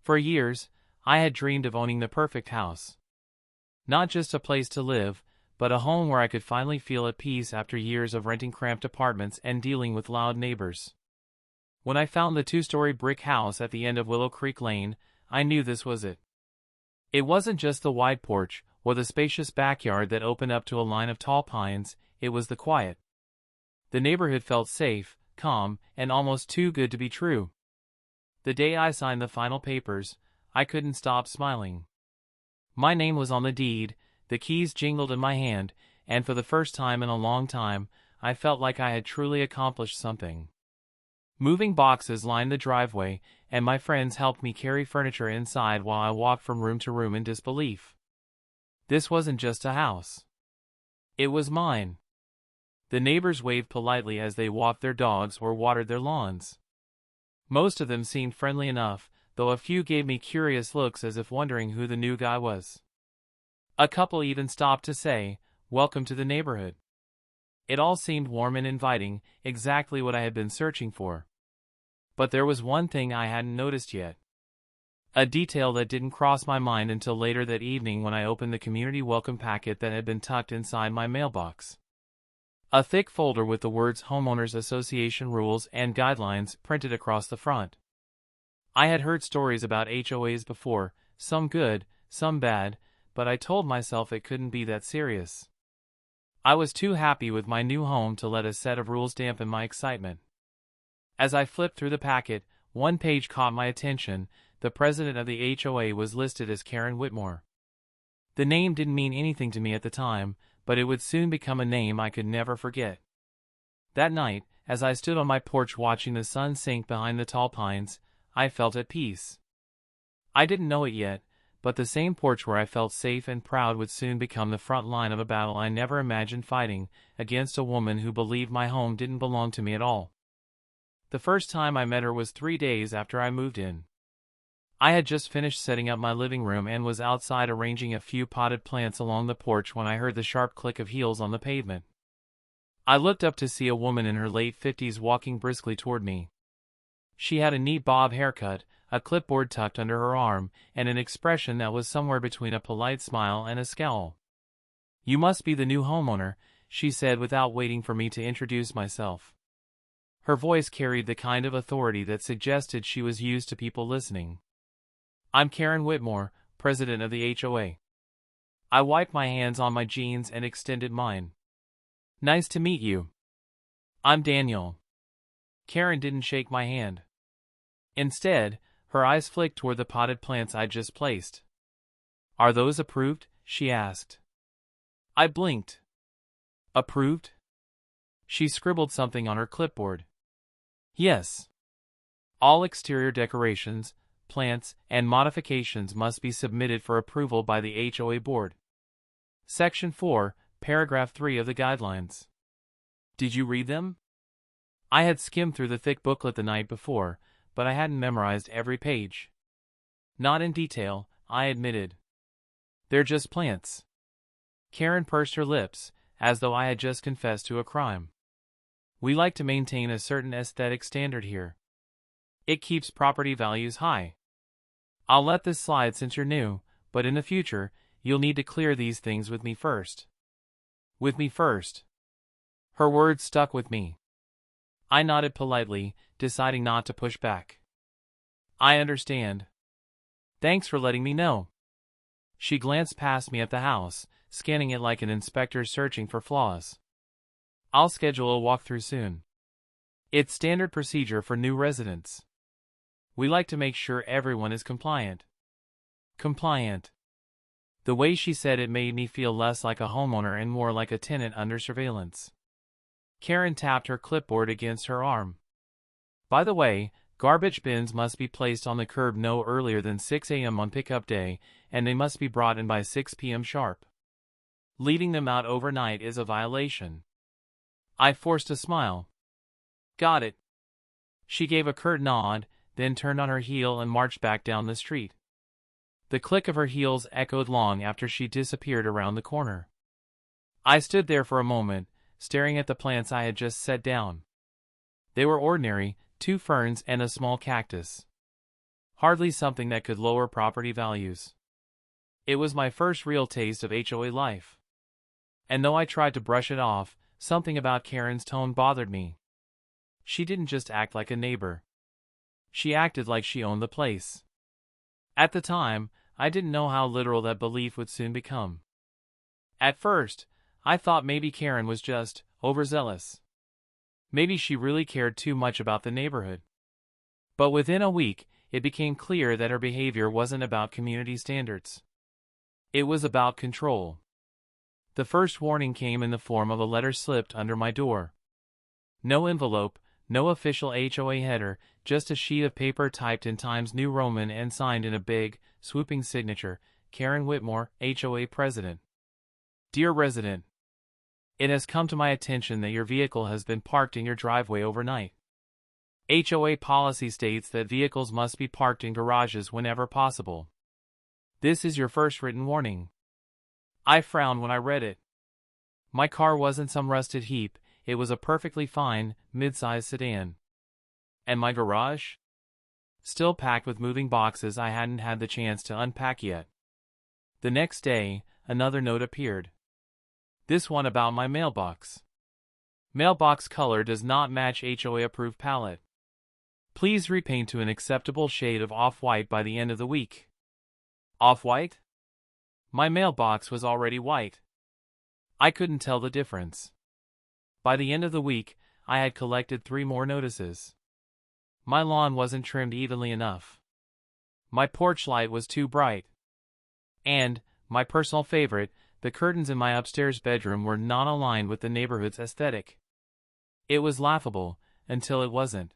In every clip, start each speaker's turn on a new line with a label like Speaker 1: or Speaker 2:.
Speaker 1: For years, I had dreamed of owning the perfect house. Not just a place to live, but a home where I could finally feel at peace after years of renting cramped apartments and dealing with loud neighbors. When I found the two-story brick house at the end of Willow Creek Lane, I knew this was it. It wasn't just the wide porch or the spacious backyard that opened up to a line of tall pines, it was the quiet. The neighborhood felt safe, calm, and almost too good to be true. The day I signed the final papers, I couldn't stop smiling. My name was on the deed, the keys jingled in my hand, and for the first time in a long time, I felt like I had truly accomplished something. Moving boxes lined the driveway, and my friends helped me carry furniture inside while I walked from room to room in disbelief. This wasn't just a house. It was mine. The neighbors waved politely as they walked their dogs or watered their lawns. Most of them seemed friendly enough, though a few gave me curious looks as if wondering who the new guy was. A couple even stopped to say, "Welcome to the neighborhood." It all seemed warm and inviting, exactly what I had been searching for. But there was one thing I hadn't noticed yet. A detail that didn't cross my mind until later that evening when I opened the community welcome packet that had been tucked inside my mailbox. A thick folder with the words Homeowners Association Rules and Guidelines printed across the front. I had heard stories about HOAs before, some good, some bad, but I told myself it couldn't be that serious. I was too happy with my new home to let a set of rules dampen my excitement. As I flipped through the packet, one page caught my attention. The president of the HOA was listed as Karen Whitmore. The name didn't mean anything to me at the time, but it would soon become a name I could never forget. That night, as I stood on my porch watching the sun sink behind the tall pines, I felt at peace. I didn't know it yet, but the same porch where I felt safe and proud would soon become the front line of a battle I never imagined fighting, against a woman who believed my home didn't belong to me at all. The first time I met her was 3 days after I moved in. I had just finished setting up my living room and was outside arranging a few potted plants along the porch when I heard the sharp click of heels on the pavement. I looked up to see a woman in her late 50s walking briskly toward me. She had a neat bob haircut, a clipboard tucked under her arm, and an expression that was somewhere between a polite smile and a scowl. "You must be the new homeowner," she said without waiting for me to introduce myself. Her voice carried the kind of authority that suggested she was used to people listening. "I'm Karen Whitmore, president of the HOA." I wiped my hands on my jeans and extended mine. "Nice to meet you. I'm Daniel." Karen didn't shake my hand. Instead, her eyes flicked toward the potted plants I'd just placed. "Are those approved?" she asked. I blinked. "Approved?" She scribbled something on her clipboard. "Yes. All exterior decorations, plants, and modifications must be submitted for approval by the HOA board. Section 4, Paragraph 3 of the guidelines." "Did you read them?" I had skimmed through the thick booklet the night before, but I hadn't memorized every page. "Not in detail," I admitted. "They're just plants." Karen pursed her lips, as though I had just confessed to a crime. "We like to maintain a certain aesthetic standard here. It keeps property values high. I'll let this slide since you're new, but in the future, you'll need to clear these things with me first." "With me first?" Her words stuck with me. I nodded politely, deciding not to push back. "I understand. Thanks for letting me know." She glanced past me at the house, scanning it like an inspector searching for flaws. "I'll schedule a walkthrough soon. It's standard procedure for new residents. We like to make sure everyone is compliant." Compliant. The way she said it made me feel less like a homeowner and more like a tenant under surveillance. Karen tapped her clipboard against her arm. "By the way, garbage bins must be placed on the curb no earlier than 6 a.m. on pickup day, and they must be brought in by 6 p.m. sharp. Leaving them out overnight is a violation." I forced a smile. "Got it." She gave a curt nod, then turned on her heel and marched back down the street. The click of her heels echoed long after she disappeared around the corner. I stood there for a moment, staring at the plants I had just set down. They were ordinary, 2 ferns and a small cactus. hardly something that could lower property values. It was my first real taste of HOA life. And though I tried to brush it off, something about Karen's tone bothered me. She didn't just act like a neighbor. She acted like she owned the place. At the time, I didn't know how literal that belief would soon become. At first, I thought maybe Karen was just overzealous. Maybe she really cared too much about the neighborhood. But within a week, it became clear that her behavior wasn't about community standards. It was about control. The first warning came in the form of a letter slipped under my door. No envelope, no official HOA header, just a sheet of paper typed in Times New Roman and signed in a big, swooping signature, Karen Whitmore, HOA President. Dear resident, it has come to my attention that your vehicle has been parked in your driveway overnight. HOA policy states that vehicles must be parked in garages whenever possible. This is your first written warning. I frowned when I read it. My car wasn't some rusted heap, it was a perfectly fine, mid-sized sedan. And my garage? Still packed with moving boxes I hadn't had the chance to unpack yet. The next day, another note appeared. This one about my mailbox. Mailbox color does not match HOA-approved palette. Please repaint to an acceptable shade of off-white by the end of the week. Off-white? My mailbox was already white. I couldn't tell the difference. By the end of the week, I had collected 3 more notices. My lawn wasn't trimmed evenly enough. My porch light was too bright. And, my personal favorite, the curtains in my upstairs bedroom were not aligned with the neighborhood's aesthetic. It was laughable, until it wasn't.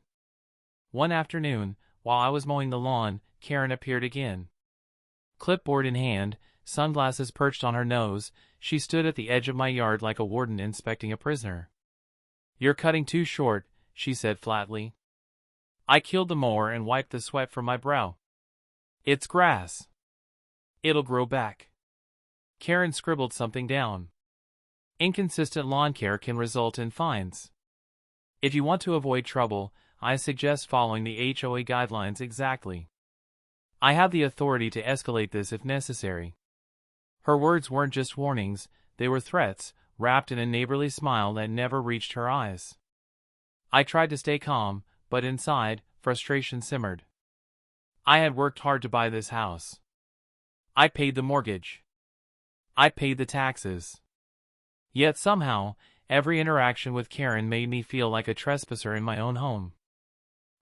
Speaker 1: One afternoon, while I was mowing the lawn, Karen appeared again. Clipboard in hand, sunglasses perched on her nose, she stood at the edge of my yard like a warden inspecting a prisoner. You're cutting too short, she said flatly. I killed the mower and wiped the sweat from my brow. It's grass. It'll grow back. Karen scribbled something down. Inconsistent lawn care can result in fines. If you want to avoid trouble, I suggest following the HOA guidelines exactly. I have the authority to escalate this if necessary. Her words weren't just warnings, they were threats, wrapped in a neighborly smile that never reached her eyes. I tried to stay calm, but inside, frustration simmered. I had worked hard to buy this house. I paid the mortgage. I paid the taxes. Yet somehow, every interaction with Karen made me feel like a trespasser in my own home.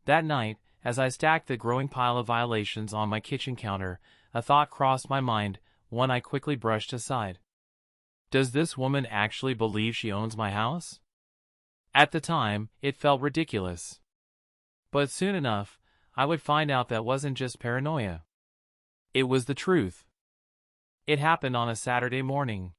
Speaker 1: That night, as I stacked the growing pile of violations on my kitchen counter, a thought crossed my mind, one I quickly brushed aside. Does this woman actually believe she owns my house? At the time, it felt ridiculous. But soon enough, I would find out that wasn't just paranoia. It was the truth. It happened on a Saturday morning.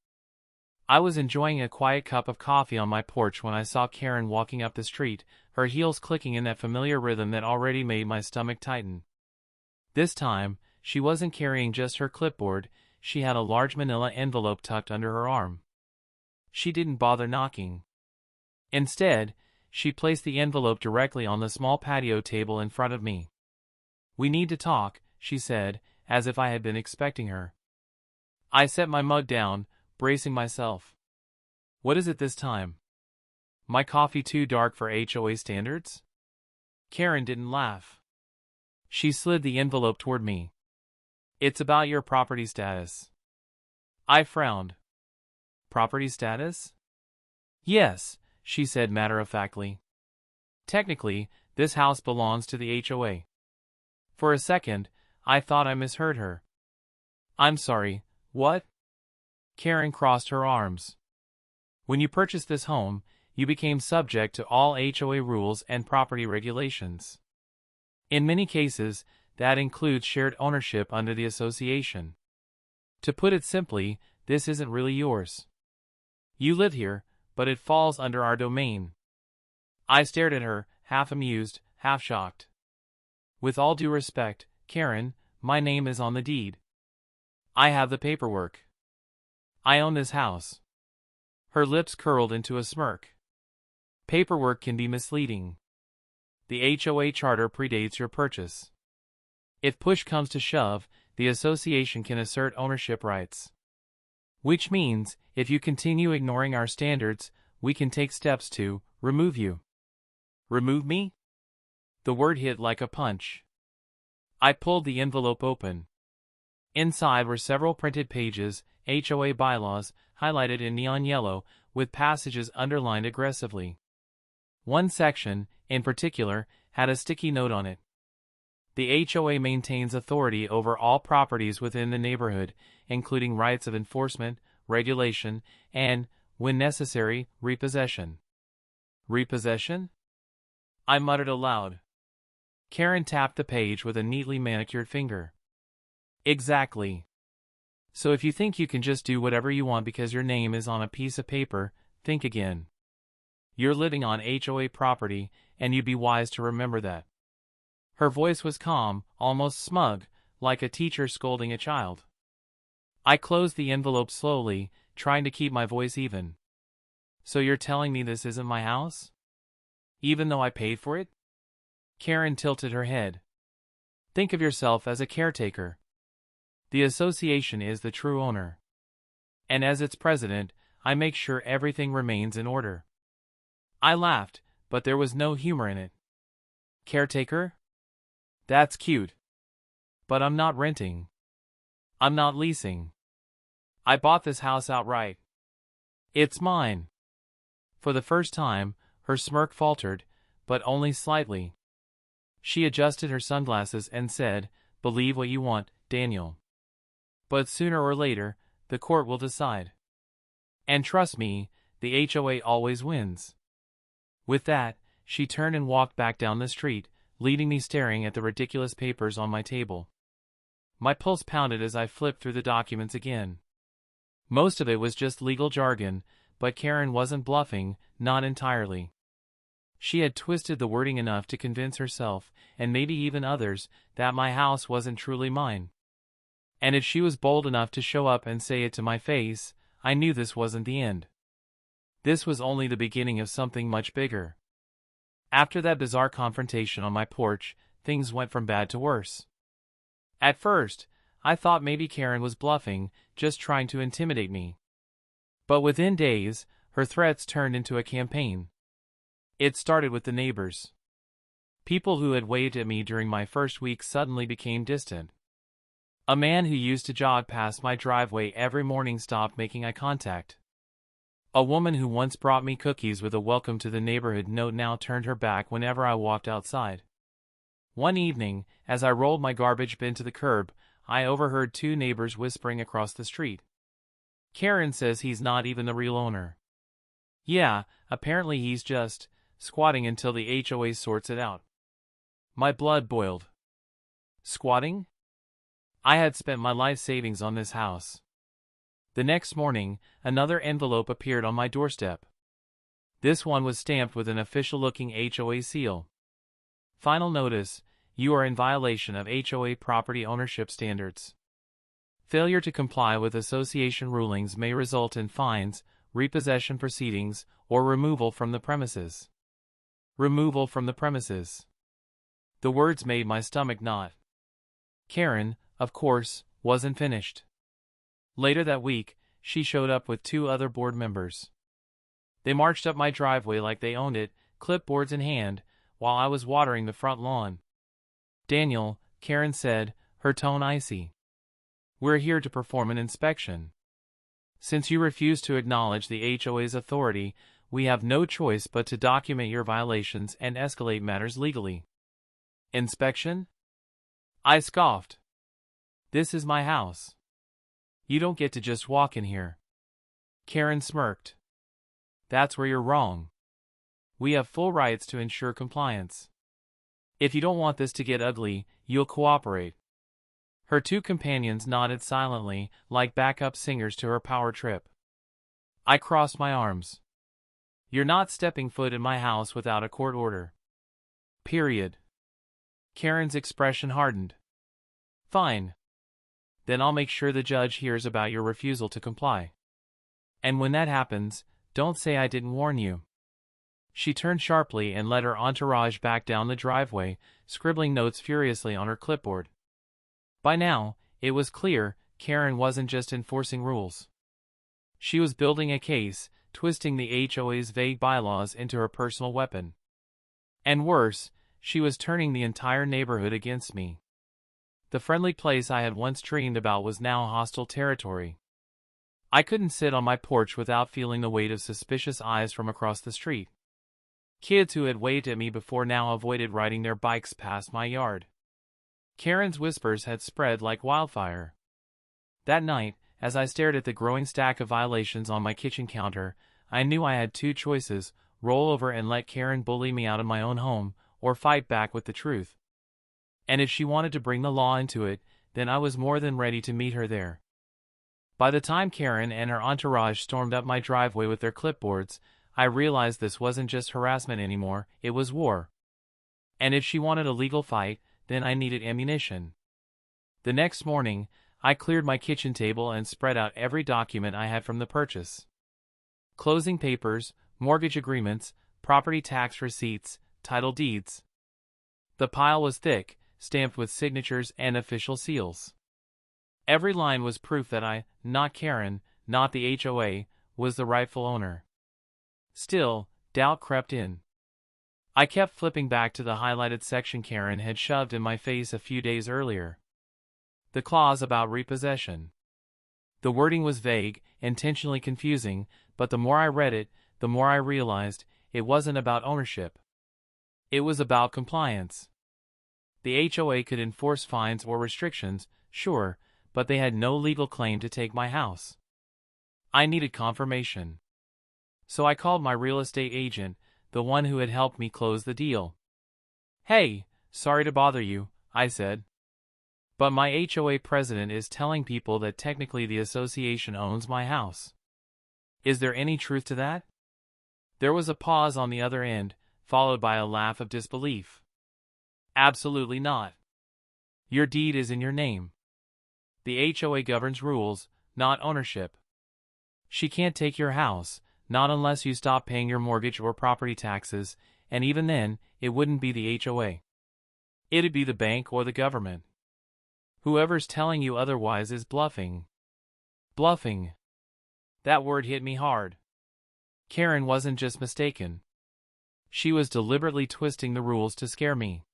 Speaker 1: I was enjoying a quiet cup of coffee on my porch when I saw Karen walking up the street, her heels clicking in that familiar rhythm that already made my stomach tighten. This time, she wasn't carrying just her clipboard, she had a large manila envelope tucked under her arm. She didn't bother knocking. Instead, she placed the envelope directly on the small patio table in front of me. We need to talk, she said, as if I had been expecting her. I set my mug down, bracing myself. What is it this time? My coffee too dark for HOA standards? Karen didn't laugh. She slid the envelope toward me. It's about your property status. I frowned. Property status? Yes, she said matter-of-factly. Technically, this house belongs to the HOA. For a second, I thought I misheard her. I'm sorry, what? Karen crossed her arms. When you purchased this home, you became subject to all HOA rules and property regulations. In many cases, that includes shared ownership under the association. To put it simply, this isn't really yours. You live here, but it falls under our domain. I stared at her, half amused, half shocked. With all due respect, Karen, my name is on the deed. I have the paperwork. I own this house. Her lips curled into a smirk. Paperwork can be misleading. The HOA charter predates your purchase. If push comes to shove, the association can assert ownership rights. Which means, if you continue ignoring our standards, we can take steps to remove you. Remove me? The word hit like a punch. I pulled the envelope open. Inside were several printed pages, HOA bylaws, highlighted in neon yellow, with passages underlined aggressively. One section, in particular, had a sticky note on it. The HOA maintains authority over all properties within the neighborhood, including rights of enforcement, regulation, and, when necessary, repossession. Repossession? I muttered aloud. Karen tapped the page with a neatly manicured finger. Exactly. So if you think you can just do whatever you want because your name is on a piece of paper, think again. You're living on HOA property, and you'd be wise to remember that. Her voice was calm, almost smug, like a teacher scolding a child. I closed the envelope slowly, trying to keep my voice even. So you're telling me this isn't my house? Even though I paid for it? Karen tilted her head. Think of yourself as a caretaker. The association is the true owner. And as its president, I make sure everything remains in order. I laughed, but there was no humor in it. Caretaker? That's cute. But I'm not renting. I'm not leasing. I bought this house outright. It's mine. For the first time, her smirk faltered, but only slightly. She adjusted her sunglasses and said, "Believe what you want, Daniel. But sooner or later, the court will decide. And trust me, the HOA always wins." With that, she turned and walked back down the street, leaving me staring at the ridiculous papers on my table. My pulse pounded as I flipped through the documents again. Most of it was just legal jargon, but Karen wasn't bluffing, not entirely. She had twisted the wording enough to convince herself, and maybe even others, that my house wasn't truly mine. And if she was bold enough to show up and say it to my face, I knew this wasn't the end. This was only the beginning of something much bigger. After that bizarre confrontation on my porch, things went from bad to worse. At first, I thought maybe Karen was bluffing, just trying to intimidate me. But within days, her threats turned into a campaign. It started with the neighbors. People who had waved at me during my first week suddenly became distant. A man who used to jog past my driveway every morning stopped making eye contact. A woman who once brought me cookies with a welcome to the neighborhood note now turned her back whenever I walked outside. One evening, as I rolled my garbage bin to the curb, I overheard two neighbors whispering across the street. Karen says he's not even the real owner. Yeah, apparently he's just squatting until the HOA sorts it out. My blood boiled. Squatting? I had spent my life savings on this house. The next morning, another envelope appeared on my doorstep. This one was stamped with an official-looking HOA seal. Final notice: you are in violation of HOA property ownership standards. Failure to comply with association rulings may result in fines, repossession proceedings, or removal from the premises. Removal from the premises. The words made my stomach knot. Karen, of course, wasn't finished. Later that week, she showed up with two other board members. They marched up my driveway like they owned it, clipboards in hand, while I was watering the front lawn. "Daniel," Karen said, her tone icy. "We're here to perform an inspection. Since you refuse to acknowledge the HOA's authority, we have no choice but to document your violations and escalate matters legally." Inspection? I scoffed. This is my house. You don't get to just walk in here. Karen smirked. That's where you're wrong. We have full rights to ensure compliance. If you don't want this to get ugly, you'll cooperate. Her two companions nodded silently, like backup singers to her power trip. I crossed my arms. You're not stepping foot in my house without a court order. Period. Karen's expression hardened. Fine. Then I'll make sure the judge hears about your refusal to comply. And when that happens, don't say I didn't warn you. She turned sharply and led her entourage back down the driveway, scribbling notes furiously on her clipboard. By now, it was clear Karen wasn't just enforcing rules. She was building a case, twisting the HOA's vague bylaws into her personal weapon. And worse, she was turning the entire neighborhood against me. The friendly place I had once dreamed about was now hostile territory. I couldn't sit on my porch without feeling the weight of suspicious eyes from across the street. Kids who had waved at me before now avoided riding their bikes past my yard. Karen's whispers had spread like wildfire. That night, as I stared at the growing stack of violations on my kitchen counter, I knew I had two choices: roll over and let Karen bully me out of my own home, or fight back with the truth. And if she wanted to bring the law into it, then I was more than ready to meet her there. By the time Karen and her entourage stormed up my driveway with their clipboards, I realized this wasn't just harassment anymore, it was war. And if she wanted a legal fight, then I needed ammunition. The next morning, I cleared my kitchen table and spread out every document I had from the purchase. Closing papers, mortgage agreements, property tax receipts, title deeds. The pile was thick, stamped with signatures and official seals. Every line was proof that I, not Karen, not the HOA, was the rightful owner. Still, doubt crept in. I kept flipping back to the highlighted section Karen had shoved in my face a few days earlier. The clause about repossession. The wording was vague, intentionally confusing, but the more I read it, the more I realized it wasn't about ownership. It was about compliance. The HOA could enforce fines or restrictions, sure, but they had no legal claim to take my house. I needed confirmation. So I called my real estate agent, the one who had helped me close the deal. "Hey, sorry to bother you," I said. "But my HOA president is telling people that technically the association owns my house. Is there any truth to that?" There was a pause on the other end, followed by a laugh of disbelief. "Absolutely not. Your deed is in your name. The HOA governs rules, not ownership. She can't take your house, not unless you stop paying your mortgage or property taxes, and even then, it wouldn't be the HOA. It'd be the bank or the government. Whoever's telling you otherwise is bluffing." Bluffing. That word hit me hard. Karen wasn't just mistaken. She was deliberately twisting the rules to scare me.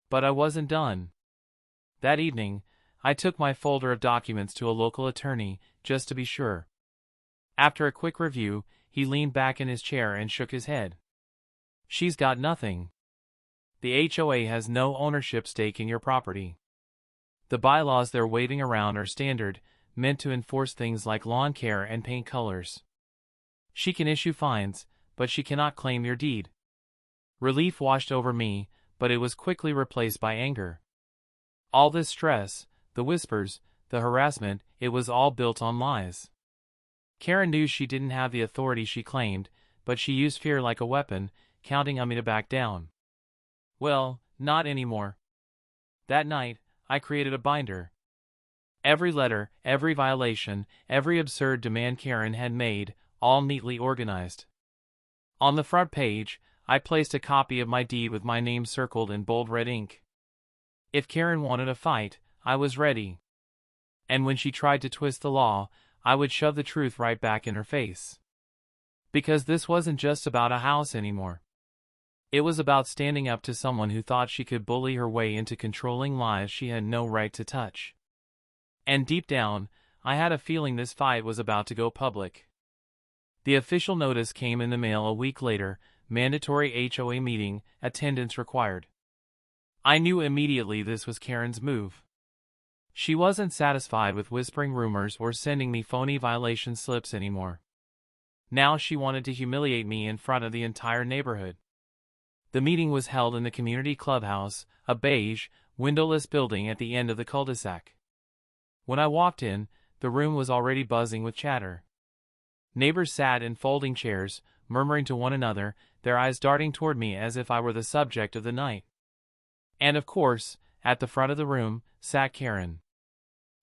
Speaker 1: But I wasn't done. That evening, I took my folder of documents to a local attorney, just to be sure. After a quick review, he leaned back in his chair and shook his head. "She's got nothing. The HOA has no ownership stake in your property. The bylaws they're waving around are standard, meant to enforce things like lawn care and paint colors. She can issue fines, but she cannot claim your deed." Relief washed over me, but it was quickly replaced by anger. All this stress, the whispers, the harassment, it was all built on lies. Karen knew she didn't have the authority she claimed, but she used fear like a weapon, counting on me to back down. Well, not anymore. That night, I created a binder. Every letter, every violation, every absurd demand Karen had made, all neatly organized. On the front page, I placed a copy of my deed with my name circled in bold red ink. If Karen wanted a fight, I was ready. And when she tried to twist the law, I would shove the truth right back in her face. Because this wasn't just about a house anymore. It was about standing up to someone who thought she could bully her way into controlling lives she had no right to touch. And deep down, I had a feeling this fight was about to go public. The official notice came in the mail a week later: mandatory HOA meeting, attendance required. I knew immediately this was Karen's move. She wasn't satisfied with whispering rumors or sending me phony violation slips anymore. Now she wanted to humiliate me in front of the entire neighborhood. The meeting was held in the community clubhouse, a beige, windowless building at the end of the cul-de-sac. When I walked in, the room was already buzzing with chatter. Neighbors sat in folding chairs, murmuring to one another, their eyes darting toward me as if I were the subject of the night. And of course, at the front of the room, sat Karen.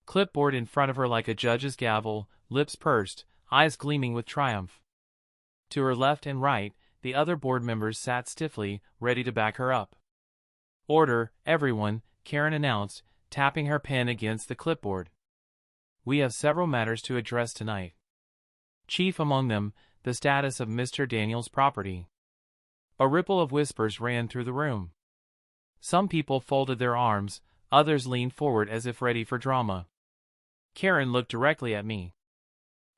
Speaker 1: Clipboard in front of her like a judge's gavel, lips pursed, eyes gleaming with triumph. To her left and right, the other board members sat stiffly, ready to back her up. "Order, everyone," Karen announced, tapping her pen against the clipboard. We have several matters to address tonight. Chief among them, the status of Mr. Daniel's property. A ripple of whispers ran through the room. Some people folded their arms, others leaned forward as if ready for drama. Karen looked directly at me.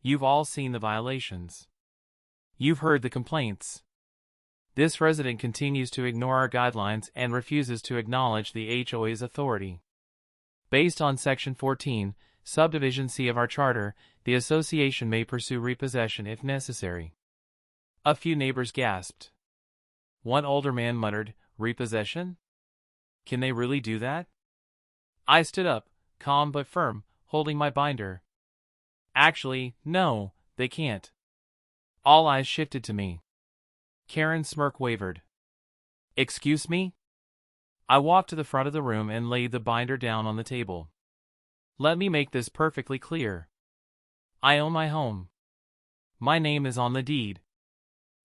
Speaker 1: You've all seen the violations. You've heard the complaints. This resident continues to ignore our guidelines and refuses to acknowledge the HOA's authority. Based on Section 14, Subdivision C of our charter, the association may pursue repossession if necessary. A few neighbors gasped. One older man muttered, "Repossession? Can they really do that?" I stood up, calm but firm, holding my binder. Actually, no, they can't. All eyes shifted to me. Karen's smirk wavered. Excuse me? I walked to the front of the room and laid the binder down on the table. Let me make this perfectly clear. I own my home. My name is on the deed.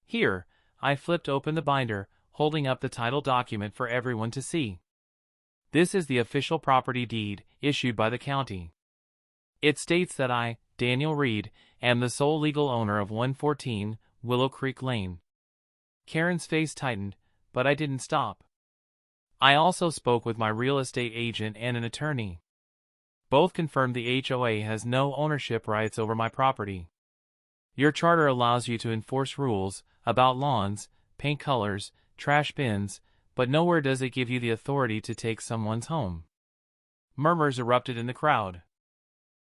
Speaker 1: Here, I flipped open the binder, holding up the title document for everyone to see. This is the official property deed issued by the county. It states that I, Daniel Reed, am the sole legal owner of 114 Willow Creek Lane. Karen's face tightened, but I didn't stop. I also spoke with my real estate agent and an attorney. Both confirmed the HOA has no ownership rights over my property. Your charter allows you to enforce rules about lawns, paint colors, trash bins, but nowhere does it give you the authority to take someone's home. Murmurs erupted in the crowd.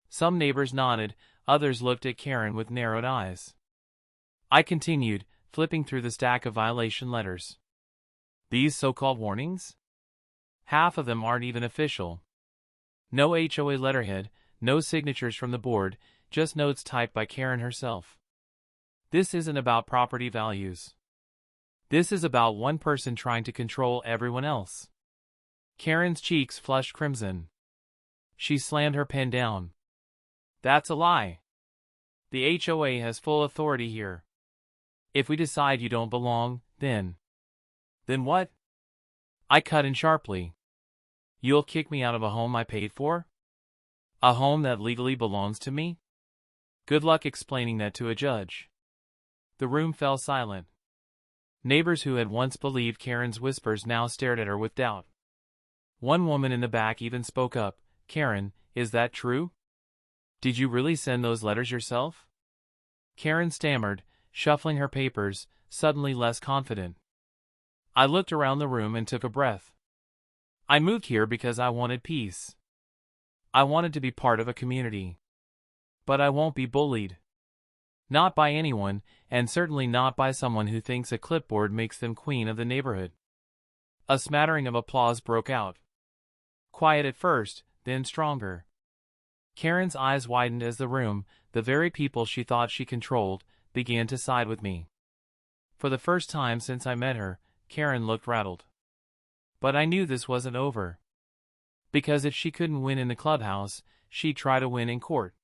Speaker 1: Some neighbors nodded, others looked at Karen with narrowed eyes. I continued, flipping through the stack of violation letters. These so-called warnings? Half of them aren't even official. No HOA letterhead, no signatures from the board, just notes typed by Karen herself. This isn't about property values. This is about one person trying to control everyone else. Karen's cheeks flushed crimson. She slammed her pen down. That's a lie. The HOA has full authority here. If we decide you don't belong, then what? I cut in sharply. You'll kick me out of a home I paid for? A home that legally belongs to me? Good luck explaining that to a judge. The room fell silent. Neighbors who had once believed Karen's whispers now stared at her with doubt. One woman in the back even spoke up. Karen, is that true? Did you really send those letters yourself? Karen stammered, shuffling her papers, suddenly less confident. I looked around the room and took a breath. I moved here because I wanted peace. I wanted to be part of a community. But I won't be bullied. Not by anyone, and certainly not by someone who thinks a clipboard makes them queen of the neighborhood. A smattering of applause broke out. Quiet at first, then stronger. Karen's eyes widened as the room, the very people she thought she controlled, began to side with me. For the first time since I met her, Karen looked rattled. But I knew this wasn't over. Because if she couldn't win in the clubhouse, she'd try to win in court.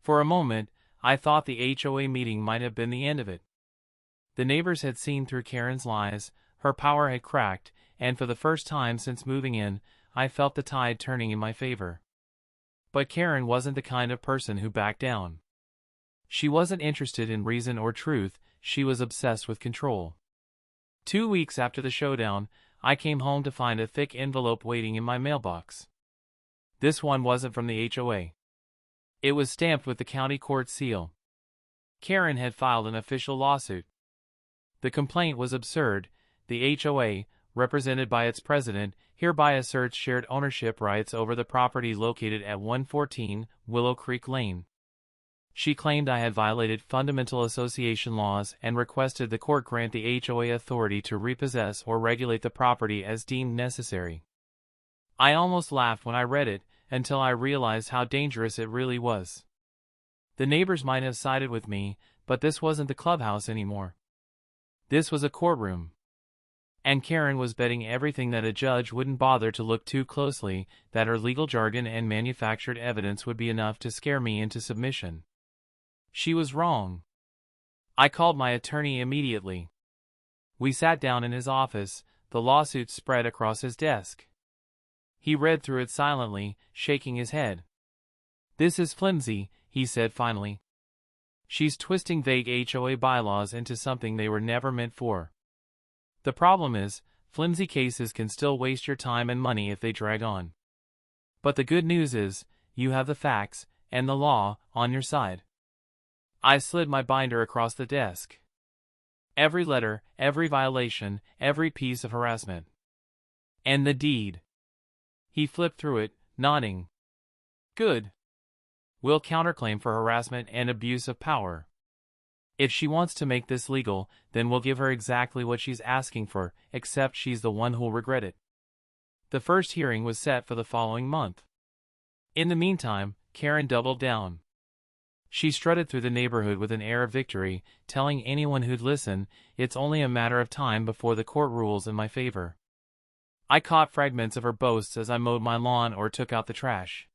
Speaker 1: For a moment, I thought the HOA meeting might have been the end of it. The neighbors had seen through Karen's lies, her power had cracked, and for the first time since moving in, I felt the tide turning in my favor. But Karen wasn't the kind of person who backed down. She wasn't interested in reason or truth, she was obsessed with control. 2 weeks after the showdown, I came home to find a thick envelope waiting in my mailbox. This one wasn't from the HOA. It was stamped with the county court seal. Karen had filed an official lawsuit. The complaint was absurd. The HOA, represented by its president, hereby asserts shared ownership rights over the property located at 114 Willow Creek Lane. She claimed I had violated fundamental association laws and requested the court grant the HOA authority to repossess or regulate the property as deemed necessary. I almost laughed when I read it, until I realized how dangerous it really was. The neighbors might have sided with me, but this wasn't the clubhouse anymore. This was a courtroom. And Karen was betting everything that a judge wouldn't bother to look too closely, that her legal jargon and manufactured evidence would be enough to scare me into submission. She was wrong. I called my attorney immediately. We sat down in his office, the lawsuit spread across his desk. He read through it silently, shaking his head. "This is flimsy," he said finally. "She's twisting vague HOA bylaws into something they were never meant for. The problem is, flimsy cases can still waste your time and money if they drag on. But the good news is, you have the facts, and the law, on your side." I slid my binder across the desk. Every letter, every violation, every piece of harassment. "And the deed." He flipped through it, nodding. "Good. We'll counterclaim for harassment and abuse of power. If she wants to make this legal, then we'll give her exactly what she's asking for, except she's the one who'll regret it." The first hearing was set for the following month. In the meantime, Karen doubled down. She strutted through the neighborhood with an air of victory, telling anyone who'd listen, it's only a matter of time before the court rules in my favor. I caught fragments of her boasts as I mowed my lawn or took out the trash.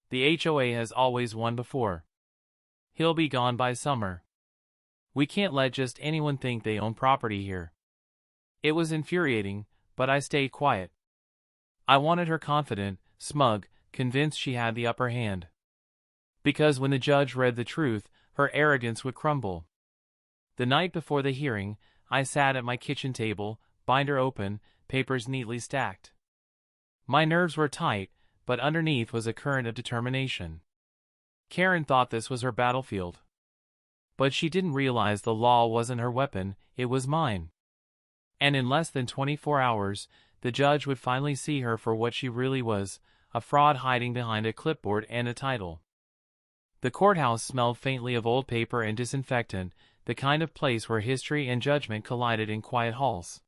Speaker 1: "The HOA has always won before. He'll be gone by summer. We can't let just anyone think they own property here." It was infuriating, but I stayed quiet. I wanted her confident, smug, convinced she had the upper hand. Because when the judge read the truth, her arrogance would crumble. The night before the hearing, I sat at my kitchen table, binder open, papers neatly stacked. My nerves were tight, but underneath was a current of determination. Karen thought this was her battlefield. But she didn't realize the law wasn't her weapon, it was mine. And in less than 24 hours, the judge would finally see her for what she really was, a fraud hiding behind a clipboard and a title. The courthouse smelled faintly of old paper and disinfectant, the kind of place where history and judgment collided in quiet halls.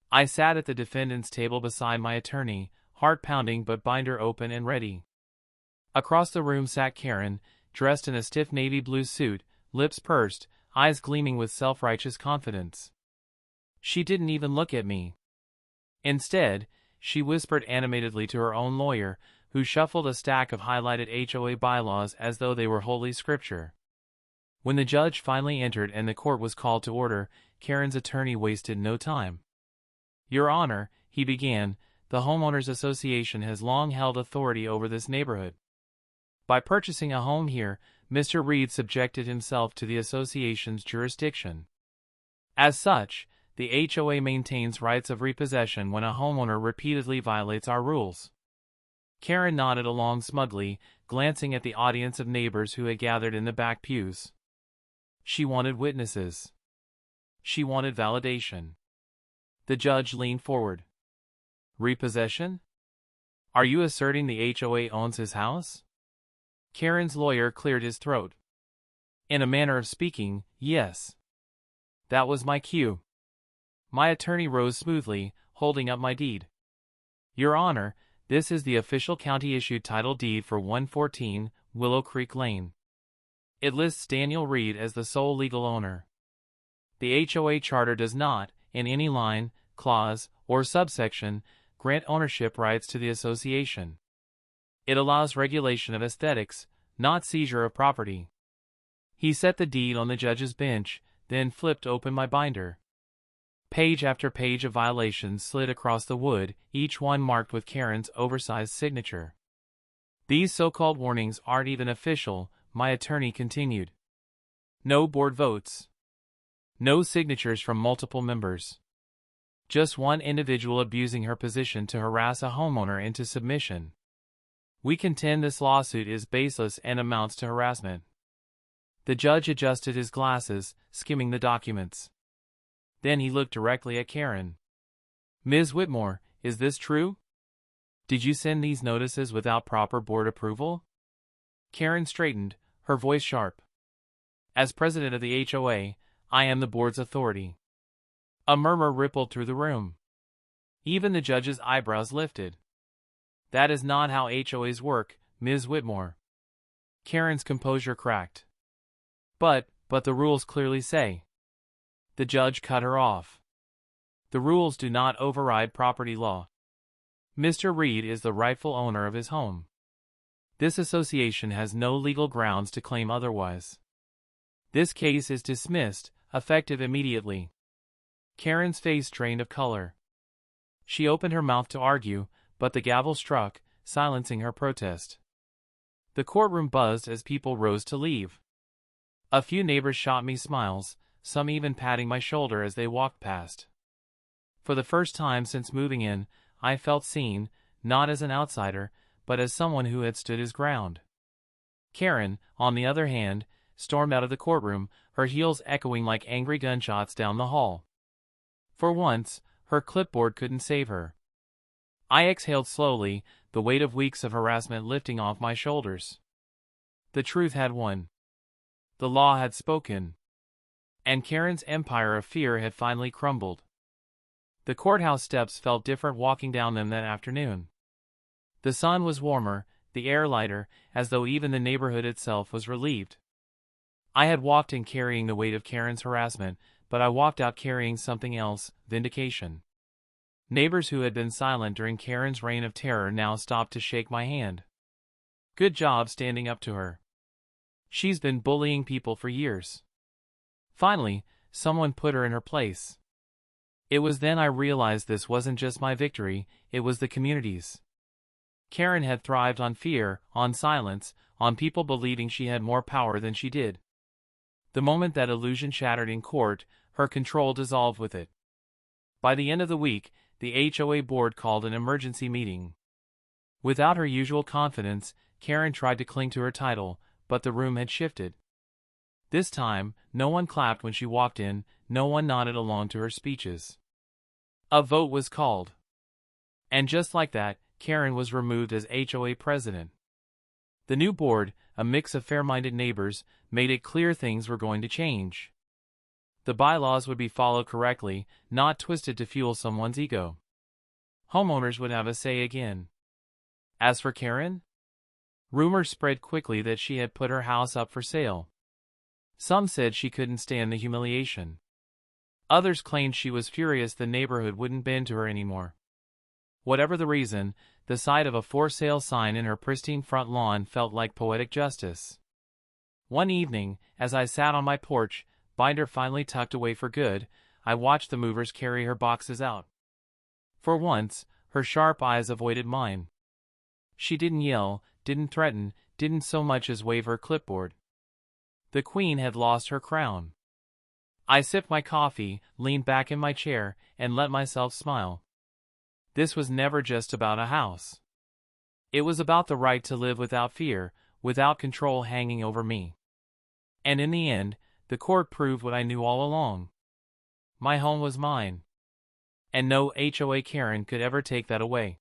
Speaker 1: I sat at the defendant's table beside my attorney, heart pounding but binder open and ready. Across the room sat Karen, dressed in a stiff navy blue suit, lips pursed, eyes gleaming with self-righteous confidence. She didn't even look at me. Instead, she whispered animatedly to her own lawyer, who shuffled a stack of highlighted HOA bylaws as though they were holy scripture. When the judge finally entered and the court was called to order, Karen's attorney wasted no time. "Your Honor," he began, "the Homeowners Association has long held authority over this neighborhood. By purchasing a home here, Mr. Reed subjected himself to the association's jurisdiction. As such, the HOA maintains rights of repossession when a homeowner repeatedly violates our rules." Karen nodded along smugly, glancing at the audience of neighbors who had gathered in the back pews. She wanted witnesses. She wanted validation. The judge leaned forward. "Repossession? Are you asserting the HOA owns his house?" Karen's lawyer cleared his throat. "In a manner of speaking, yes." That was my cue. My attorney rose smoothly, holding up my deed. "Your Honor, this is the official county-issued title deed for 114 Willow Creek Lane. It lists Daniel Reed as the sole legal owner. The HOA charter does not, in any line, clause, or subsection, grant ownership rights to the association. It allows regulation of aesthetics, not seizure of property." He set the deed on the judge's bench, then flipped open my binder. Page after page of violations slid across the wood, each one marked with Karen's oversized signature. "These so-called warnings aren't even official," my attorney continued. "No board votes. No signatures from multiple members. Just one individual abusing her position to harass a homeowner into submission. We contend this lawsuit is baseless and amounts to harassment." The judge adjusted his glasses, skimming the documents. Then he looked directly at Karen. "Ms. Whitmore, is this true? Did you send these notices without proper board approval?" Karen straightened, her voice sharp. "As president of the HOA, I am the board's authority." A murmur rippled through the room. Even the judge's eyebrows lifted. "That is not how HOAs work, Ms. Whitmore." Karen's composure cracked. But the rules clearly say." The judge cut her off. "The rules do not override property law. Mr. Reed is the rightful owner of his home. This association has no legal grounds to claim otherwise. This case is dismissed, effective immediately." Karen's face drained of color. She opened her mouth to argue, but the gavel struck, silencing her protest. The courtroom buzzed as people rose to leave. A few neighbors shot me smiles, some even patting my shoulder as they walked past. For the first time since moving in, I felt seen, not as an outsider, but as someone who had stood his ground. Karen, on the other hand, stormed out of the courtroom, her heels echoing like angry gunshots down the hall. For once, her clipboard couldn't save her. I exhaled slowly, the weight of weeks of harassment lifting off my shoulders. The truth had won. The law had spoken. And Karen's empire of fear had finally crumbled. The courthouse steps felt different walking down them that afternoon. The sun was warmer, the air lighter, as though even the neighborhood itself was relieved. I had walked in carrying the weight of Karen's harassment, but I walked out carrying something else, vindication. Neighbors who had been silent during Karen's reign of terror now stopped to shake my hand. Good job standing up to her. She's been bullying people for years. Finally, someone put her in her place. It was then I realized this wasn't just my victory, it was the community's. Karen had thrived on fear, on silence, on people believing she had more power than she did. The moment that illusion shattered in court, her control dissolved with it. By the end of the week, the HOA board called an emergency meeting. Without her usual confidence, Karen tried to cling to her title, but the room had shifted. This time, no one clapped when she walked in, no one nodded along to her speeches. A vote was called. And just like that, Karen was removed as HOA president. The new board, a mix of fair-minded neighbors, made it clear things were going to change. The bylaws would be followed correctly, not twisted to fuel someone's ego. Homeowners would have a say again. As for Karen, rumors spread quickly that she had put her house up for sale. Some said she couldn't stand the humiliation. Others claimed she was furious the neighborhood wouldn't bend to her anymore. Whatever the reason, the sight of a for sale sign in her pristine front lawn felt like poetic justice. One evening, as I sat on my porch, binder finally tucked away for good, I watched the movers carry her boxes out. For once, her sharp eyes avoided mine. She didn't yell, didn't threaten, didn't so much as wave her clipboard. The queen had lost her crown. I sipped my coffee, leaned back in my chair, and let myself smile. This was never just about a house. It was about the right to live without fear, without control hanging over me. And in the end, the court proved what I knew all along. My home was mine. And no HOA Karen could ever take that away.